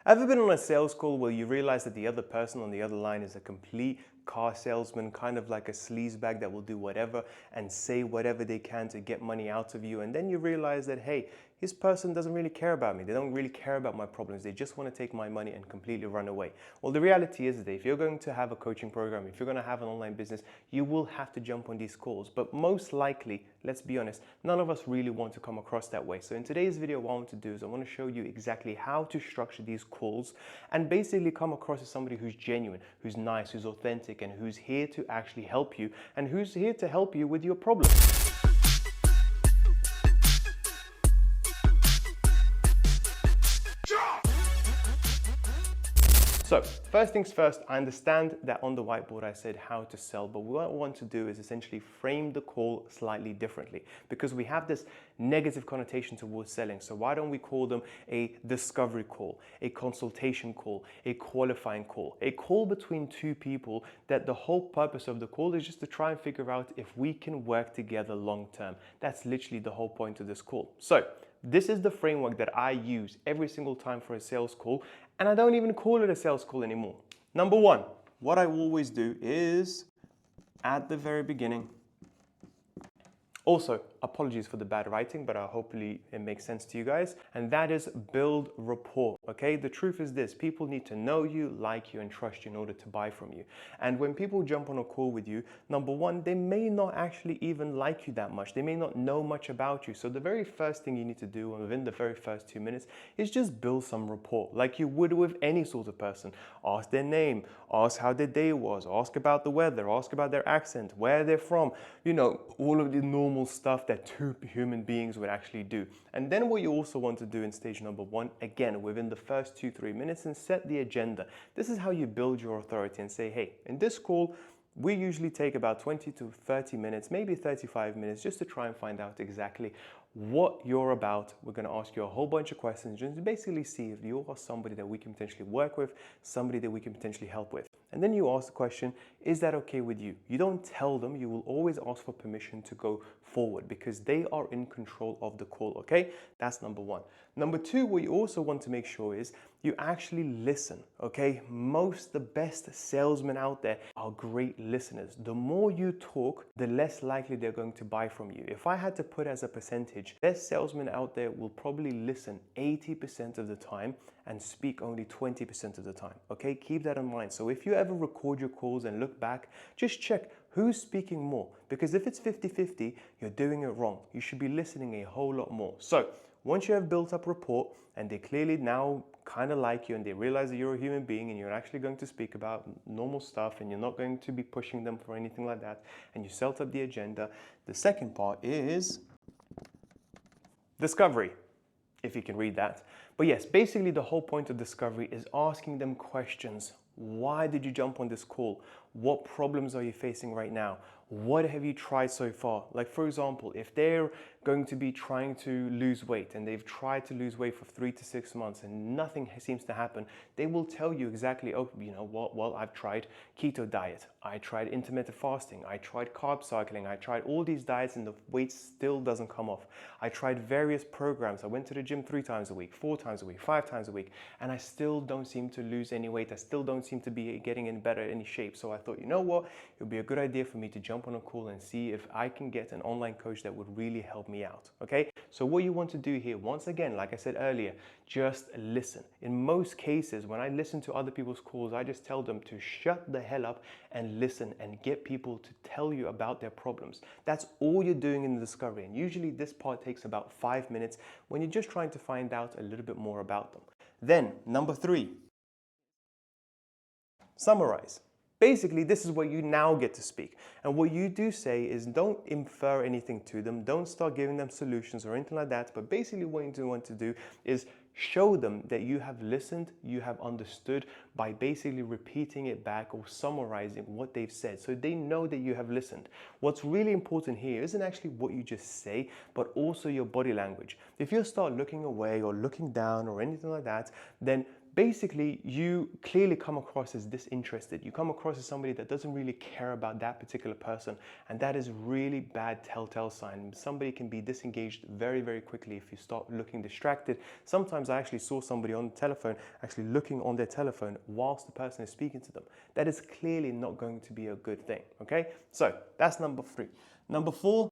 Ever been on a sales call where you realize that the other person on the other line is a complete car salesman, kind of like a sleazebag that will do whatever and say whatever they can to get money out of you? And then you realize that, hey, this person doesn't really care about me. They don't really care about my problems. They just want to take my money and completely run away. Well, the reality is that if you're going to have a coaching program, if you're going to have an online business, you will have to jump on these calls. But most likely, let's be honest, none of us really want to come across that way. So in today's video, what I want to do is I want to show you exactly how to structure these calls and basically come across as somebody who's genuine, who's nice, who's authentic, and who's here to actually help you and who's here to help you with your problems. So first things first, I understand that on the whiteboard I said how to sell, but what I want to do is essentially frame the call slightly differently because we have this negative connotation towards selling. So why don't we call them a discovery call, a consultation call, a qualifying call, a call between two people that the whole purpose of the call is just to try and figure out if we can work together long term. That's literally the whole point of this call. So this is the framework that I use every single time for a sales call, and I don't even call it a sales call anymore. Number one, what I always do is at the very beginning. Also, apologies for the bad writing, but hopefully it makes sense to you guys. And that is build rapport, okay? The truth is this, people need to know you, like you, and trust you in order to buy from you. And when people jump on a call with you, number one, they may not actually even like you that much. They may not know much about you. So the very first thing you need to do within the very first 2 minutes is just build some rapport, like you would with any sort of person. Ask their name, ask how their day was, ask about the weather, ask about their accent, where they're from, you know, all of the normal stuff that two human beings would actually do. And then what you also want to do in stage number one, again, within the first 2-3 minutes, and set the agenda. This is how you build your authority and say, hey, in this call, we usually take about 20 to 30 minutes, maybe 35 minutes, just to try and find out exactly what you're about. We're going to ask you a whole bunch of questions just to basically see if you are somebody that we can potentially work with, somebody that we can potentially help with. And then you ask the question, is that okay with you? You don't tell them, you will always ask for permission to go forward because they are in control of the call, okay? That's number one. Number two, what you also want to make sure is you actually listen, okay? The best salesmen out there are great listeners. The more you talk, the less likely they're going to buy from you. If I had to put as a percentage, best salesmen out there will probably listen 80% of the time and speak only 20% of the time, okay? Keep that in mind. So if you ever record your calls and look back, just check who's speaking more, because if it's 50-50, you're doing it wrong. You should be listening a whole lot more. So once you have built up rapport and they clearly now kind of like you and they realize that you're a human being and you're actually going to speak about normal stuff and you're not going to be pushing them for anything like that, and you set up the agenda, the second part is discovery, if you can read that. But yes, basically the whole point of discovery is asking them questions. Why did you jump on this call? What problems are you facing right now? What have you tried so far? Like, for example, if they're going to be trying to lose weight and they've tried to lose weight for 3 to 6 months and nothing seems to happen, they will tell you exactly, oh, you know what, well, I've tried keto diet, I tried intermittent fasting, I tried carb cycling, I tried all these diets and the weight still doesn't come off. I tried various programs. I went to the gym 3 times a week, 4 times a week, 5 times a week, and I still don't seem to lose any weight. I still don't seem to be getting in better any shape. So I thought, you know what, it would be a good idea for me to jump on a call and see if I can get an online coach that would really help me out, okay? So what you want to do here, once again, like I said earlier, just listen. In most cases, when I listen to other people's calls, I just tell them to shut the hell up and listen and get people to tell you about their problems. That's all you're doing in the discovery. And usually this part takes about 5 minutes when you're just trying to find out a little bit more about them. Then, number 3, summarize. Basically, this is where you now get to speak. And what you do say is don't infer anything to them. Don't start giving them solutions or anything like that. But basically what you want to do is show them that you have listened, you have understood by basically repeating it back or summarizing what they've said. So they know that you have listened. What's really important here isn't actually what you just say, but also your body language. If you start looking away or looking down or anything like that, then basically you clearly come across as disinterested. You come across as somebody that doesn't really care about that particular person, and that is really bad telltale sign. Somebody can be disengaged very, very quickly if you start looking distracted. Sometimes I actually saw somebody on the telephone actually looking on their telephone whilst the person is speaking to them. That is clearly not going to be a good thing, okay? So that's number 3. Number 4,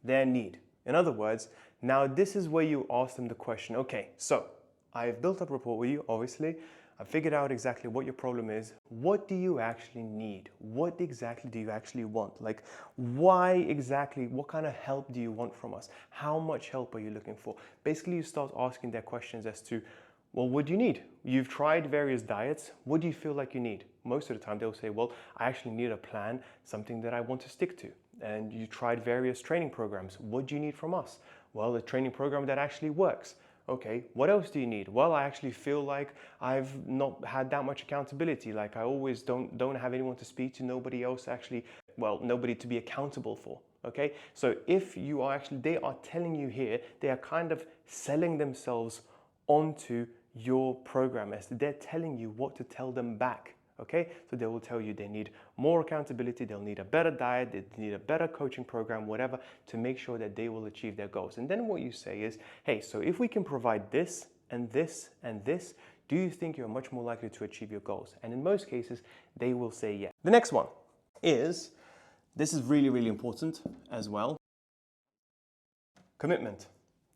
their need. In other words, now this is where you ask them the question, okay, so I've built up rapport with you, obviously. I figured out exactly what your problem is. What do you actually need? What exactly do you actually want? Like, why exactly, what kind of help do you want from us? How much help are you looking for? Basically, you start asking their questions as to, well, what do you need? You've tried various diets. What do you feel like you need? Most of the time they'll say, well, I actually need a plan, something that I want to stick to. And you tried various training programs. What do you need from us? Well, a training program that actually works. Okay, what else do you need? Well, I actually feel like I've not had that much accountability. Like I always don't have anyone to speak to, nobody else actually, well, nobody to be accountable for. Okay, so if you are actually, they are telling you here, they are kind of selling themselves onto your program as they're telling you what to tell them back. Okay, so they will tell you they need more accountability, they'll need a better diet, they need a better coaching program, whatever, to make sure that they will achieve their goals. And then what you say is, hey, so if we can provide this and this and this, do you think you're much more likely to achieve your goals? And in most cases, they will say yes. The next one is, this is really, really important as well, commitment.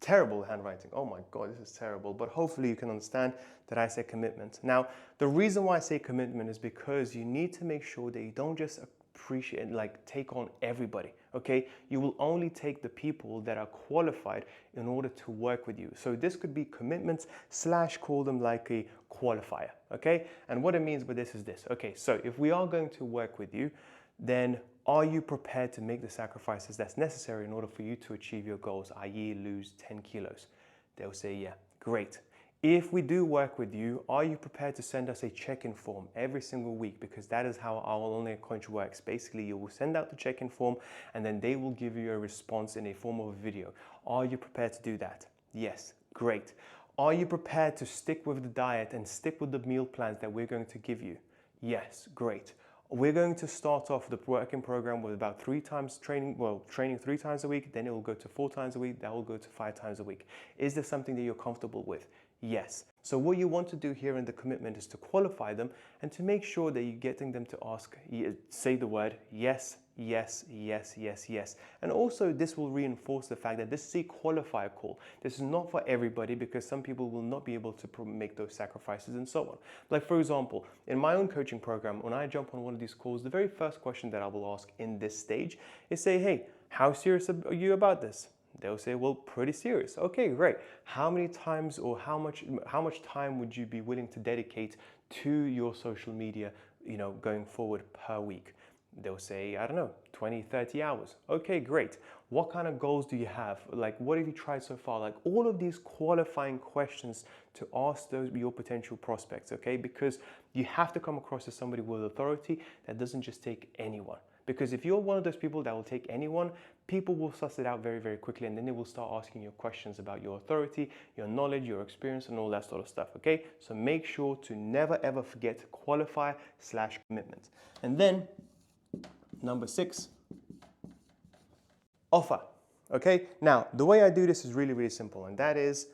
Terrible handwriting. Oh my God, this is terrible. But hopefully you can understand that I say commitment. Now, the reason why I say commitment is because you need to make sure that you don't just appreciate, like take on everybody, okay? You will only take the people that are qualified in order to work with you. So this could be commitments / call them like a qualifier, okay? And what it means by this is this. Okay, so if we are going to work with you, then are you prepared to make the sacrifices that's necessary in order for you to achieve your goals, i.e. lose 10 kilos? They'll say, yeah, great. If we do work with you, are you prepared to send us a check-in form every single week? Because that is how our online coach works. Basically, you will send out the check-in form and then they will give you a response in a form of a video. Are you prepared to do that? Yes, great. Are you prepared to stick with the diet and stick with the meal plans that we're going to give you? Yes, great. We're going to start off the working program with about 3 times training, training 3 times a week, then it will go to 4 times a week, that will go to 5 times a week. Is this something that you're comfortable with? Yes. So what you want to do here in the commitment is to qualify them and to make sure that you're getting them to ask, say the word yes, yes, yes, yes, yes. And also this will reinforce the fact that this is a qualifier call. This is not for everybody because some people will not be able to make those sacrifices and so on. Like for example, in my own coaching program, when I jump on one of these calls, the very first question that I will ask in this stage is say, hey, how serious are you about this? They'll say, well, pretty serious. Okay, great. How many times or how much time would you be willing to dedicate to your social media, going forward per week? They'll say, I don't know, 20, 30 hours. Okay, great. What kind of goals do you have? Like, what have you tried so far? Like all of these qualifying questions to ask your potential prospects, okay? Because you have to come across as somebody with authority that doesn't just take anyone. Because if you're one of those people that will take anyone, people will suss it out very, very quickly and then they will start asking you questions about your authority, your knowledge, your experience and all that sort of stuff, okay? So make sure to never ever forget qualifier / commitment. And then number 6, offer, okay? Now, the way I do this is really, really simple, and that is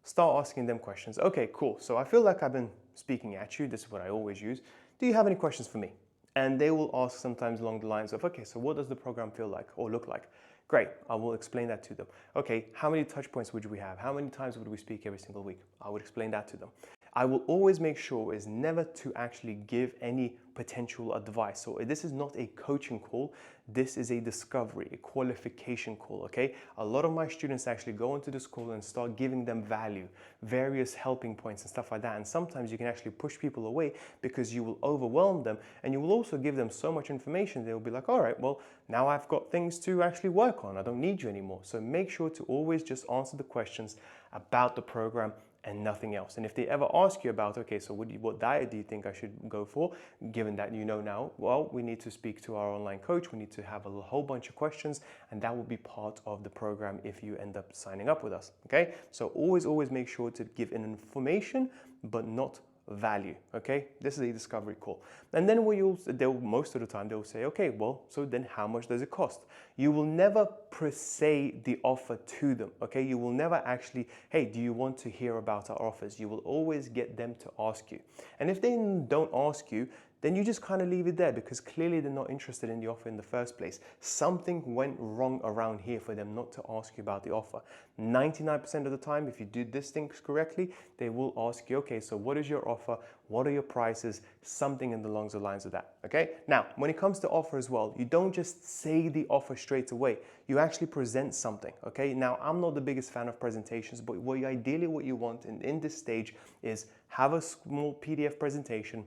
start asking them questions. Okay, cool. So I feel like I've been speaking at you. This is what I always use. Do you have any questions for me? And they will ask sometimes along the lines of, okay, so what does the program feel like or look like? Great, I will explain that to them. Okay, how many touch points would we have? How many times would we speak every single week? I would explain that to them. I will always make sure is never to actually give any potential advice. So this is not a coaching call. This is a discovery, a qualification call, okay? A lot of my students actually go into this call and start giving them value, various helping points and stuff like that. And sometimes you can actually push people away because you will overwhelm them and you will also give them so much information. They'll be like, all right, well, now I've got things to actually work on. I don't need you anymore. So make sure to always just answer the questions about the program and nothing else. And if they ever ask you about, okay, so what diet do you think I should go for, given that you know now, well, we need to speak to our online coach, we need to have a whole bunch of questions, and that will be part of the program if you end up signing up with us, okay? So always make sure to give an information, but not value, okay? This is a discovery call. And then most of the time they'll say, okay, well, so then how much does it cost? You will never per se the offer to them, okay? You will never actually, hey, do you want to hear about our offers? You will always get them to ask you. And if they don't ask you, then you just kind of leave it there, because clearly they're not interested in the offer in the first place. Something went wrong around here for them not to ask you about the offer. 99% of the time, if you do these things correctly, they will ask you, okay, so what is your offer? What are your prices? Something along the lines of that, okay? Now, when it comes to offer as well, you don't just say the offer straight away. You actually present something, okay? Now, I'm not the biggest fan of presentations, but ideally what you want in this stage is have a small PDF presentation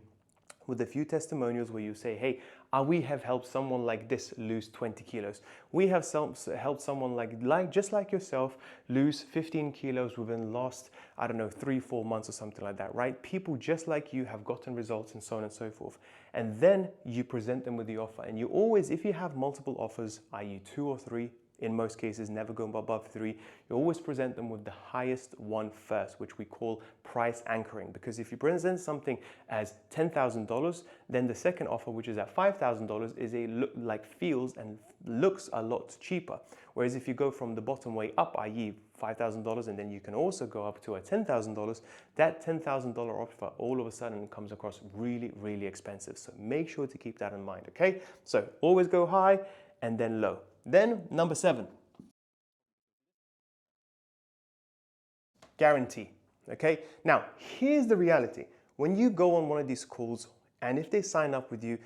with a few testimonials where you say, hey, we have helped someone like this lose 20 kilos. We have helped someone just like yourself lose 15 kilos within the last, I don't know, 3-4 months or something like that, right? People just like you have gotten results and so on and so forth. And then you present them with the offer. And you always, if you have multiple offers, i.e. 2 or 3, in most cases, never go above 3, you always present them with the highest one first, which we call price anchoring. Because if you present something as $10,000, then the second offer, which is at $5,000, feels and looks a lot cheaper. Whereas if you go from the bottom way up, i.e. $5,000, and then you can also go up to a $10,000, that $10,000 offer all of a sudden comes across really, really expensive. So make sure to keep that in mind, okay? So always go high and then low. Then number 7, guarantee, okay? Now, here's the reality. When you go on one of these calls, and if they sign up with you,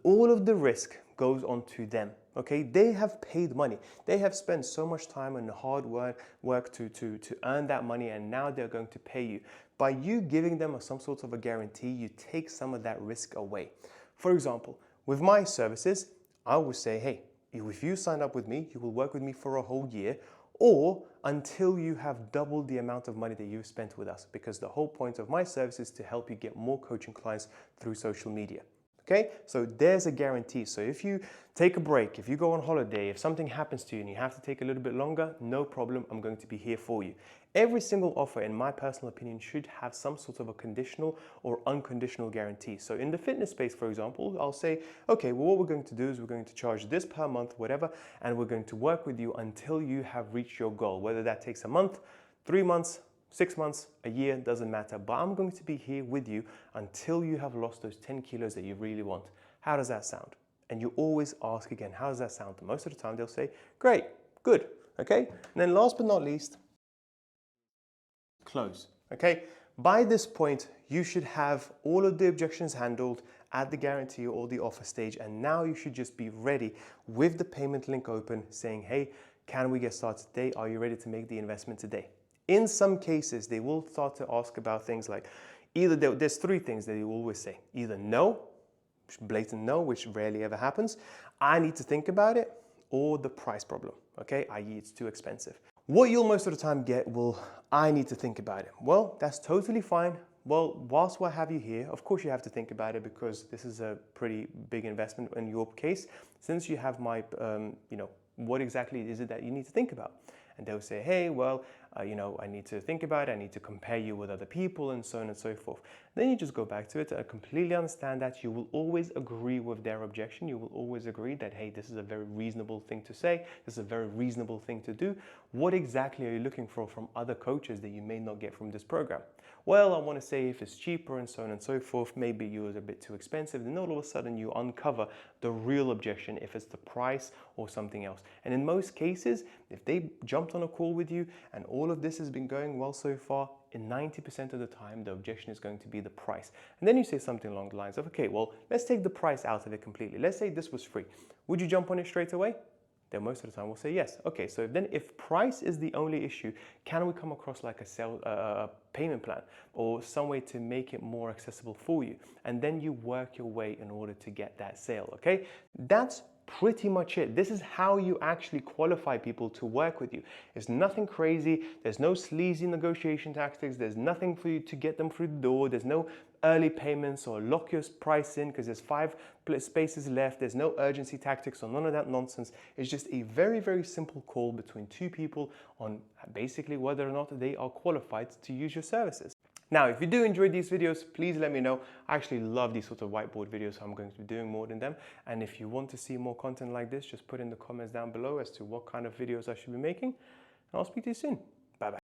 all of the risk goes on to them, okay? They have paid money. They have spent so much time and hard work to earn that money, and now they're going to pay you. By you giving them some sort of a guarantee, you take some of that risk away. For example, with my services, I would say, hey, if you sign up with me, you will work with me for a whole year, or until you have doubled the amount of money that you've spent with us, because the whole point of my service is to help you get more coaching clients through social media. Okay, so there's a guarantee. So if you take a break, if you go on holiday, if something happens to you and you have to take a little bit longer, no problem, I'm going to be here for you. Every single offer, in my personal opinion, should have some sort of a conditional or unconditional guarantee. So in the fitness space, for example, I'll say, okay, well, what we're going to do is we're going to charge this per month, whatever, and we're going to work with you until you have reached your goal. Whether that takes a month, 3 months, 6 months, a year, doesn't matter. But I'm going to be here with you until you have lost those 10 kilos that you really want. How does that sound? And you always ask again, how does that sound? And most of the time they'll say, great, good, okay? And then last but not least, close, okay? By this point, you should have all of the objections handled at the guarantee or the offer stage. And now you should just be ready with the payment link open saying, hey, can we get started today? Are you ready to make the investment today? In some cases, they will start to ask about things like, there's 3 things that you always say. Either no, blatant no, which rarely ever happens, I need to think about it, or the price problem, okay, i.e. it's too expensive. What you'll most of the time get will, I need to think about it. Well, that's totally fine. Well, whilst I have you here, of course you have to think about it, because this is a pretty big investment in your case. Since you have my, what exactly is it that you need to think about? And they'll say, hey, well, I need to think about it. I need to compare you with other people and so on and so forth. Then you just go back to it. I completely understand that. You will always agree with their objection. You will always agree that, hey, this is a very reasonable thing to say. This is a very reasonable thing to do. What exactly are you looking for from other coaches that you may not get from this program? Well, I want to say if it's cheaper and so on and so forth, maybe yours a bit too expensive. Then all of a sudden you uncover the real objection, if it's the price or something else. And in most cases, if they jumped on a call with you and all of this has been going well so far, in 90% of the time, the objection is going to be the price. And then you say something along the lines of, okay, well, let's take the price out of it completely. Let's say this was free. Would you jump on it straight away? Then most of the time we'll say yes. Okay, so then if price is the only issue, can we come across like a payment plan or some way to make it more accessible for you? And then you work your way in order to get that sale, okay? That's pretty much it. This is how you actually qualify people to work with you. It's nothing crazy. There's no sleazy negotiation tactics. There's nothing for you to get them through the door. There's no early payments or lock your price in because there's 5 spaces left. There's no urgency tactics or none of that nonsense. It's just a very, very simple call between two people on basically whether or not they are qualified to use your services. Now, if you do enjoy these videos, please let me know. I actually love these sort of whiteboard videos, so I'm going to be doing more than them. And if you want to see more content like this, just put in the comments down below as to what kind of videos I should be making. And I'll speak to you soon. Bye-bye.